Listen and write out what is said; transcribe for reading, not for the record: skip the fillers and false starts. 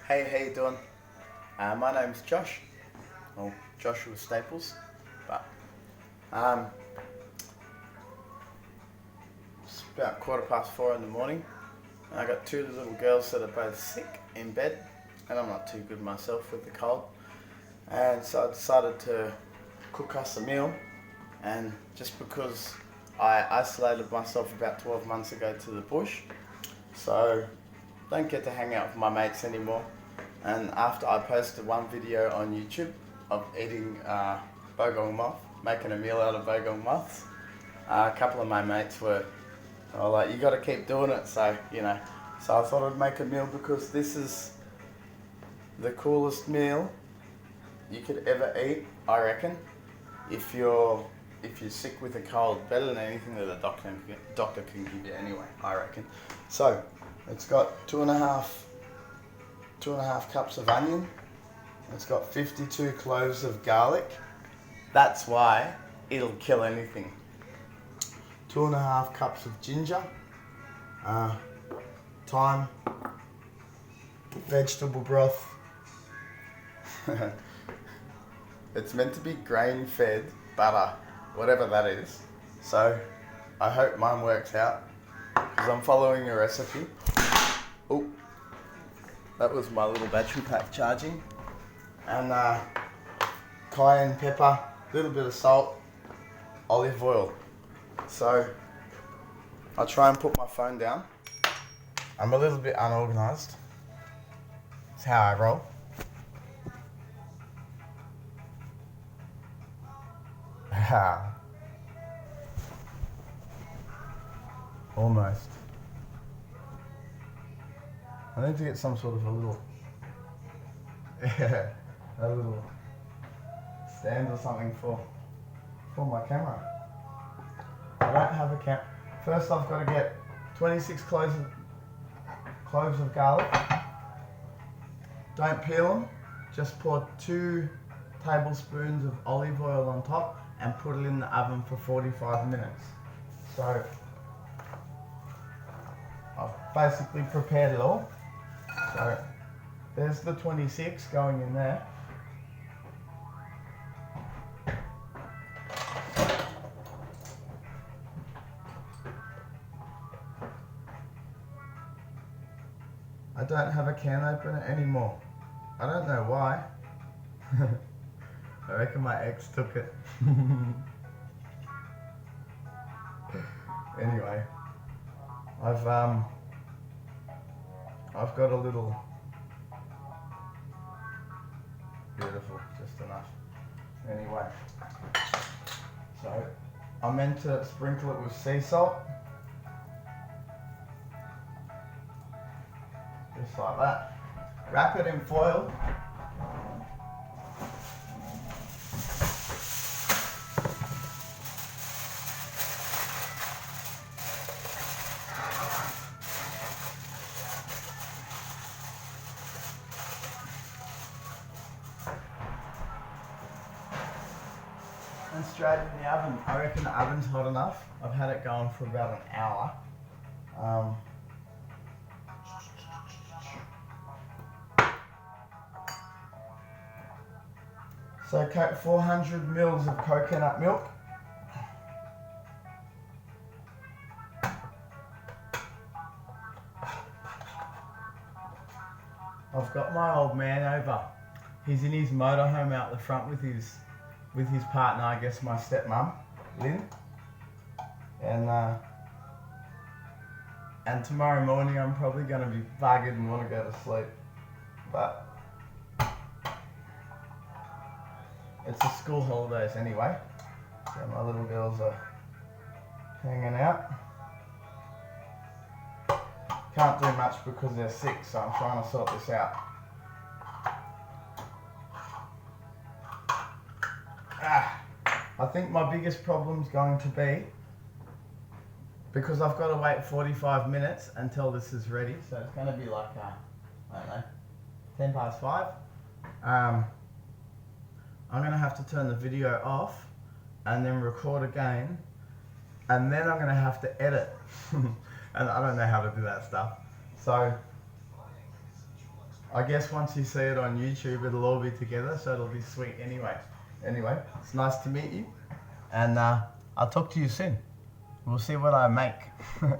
Hey, how you doing? My name's Josh, or Joshua Staples, but it's about 4:15 in the morning, and I got two little girls that are both sick in bed, and I'm not too good myself with the cold, and so I decided to cook us a meal, and just because I isolated myself about 12 months ago to the bush, so don't get to hang out with my mates anymore. And after I posted one video on YouTube of eating bogong moth, making a meal out of bogong moths, a couple of my mates were like, you got to keep doing it. So so I thought I'd make a meal because this is the coolest meal you could ever eat, I reckon. If you're sick with a cold, better than anything that a doctor can give you anyway, I reckon. So it's got two and a half cups of onion. It's got 52 cloves of garlic. That's why it'll kill anything. 2.5 cups of ginger, thyme, vegetable broth. It's meant to be grain-fed butter, whatever that is. So I hope mine works out because I'm following a recipe. Oh. That was my little battery pack charging. And cayenne pepper, a little bit of salt, olive oil. So I'll try and put my phone down. I'm a little bit unorganised. That's how I roll. Almost. I need to get some sort of a little stand or something for my camera. I don't have a camera. First I've got to get 26 cloves of garlic. Don't peel them. Just pour 2 tablespoons of olive oil on top and put it in the oven for 45 minutes. So I've basically prepared it all. So there's the 26 going in there. I don't have a can opener anymore. I don't know why. I reckon my ex took it. Anyway, I've got a little, beautiful, just enough. Anyway, so I meant to sprinkle it with sea salt, just like that. Wrap it in foil. And straight in the oven. I reckon the oven's hot enough. I've had it going for about an hour. So 400 mils of coconut milk. I've got my old man over. He's in his motorhome out the front with his partner, I guess my stepmom, Lynn. And tomorrow morning I'm probably going to be buggered and want to go to sleep. But it's the school holidays anyway. So my little girls are hanging out. Can't do much because they're sick, so I'm trying to sort this out. I think my biggest problem's going to be because I've got to wait 45 minutes until this is ready, so it's going to be like, I don't know, 10 past 5. I'm going to have to turn the video off and then record again, and then I'm going to have to edit. And I don't know how to do that stuff. So I guess once you see it on YouTube, it'll all be together, so it'll be sweet anyway. Anyway, it's nice to meet you, and I'll talk to you soon. We'll see what I make.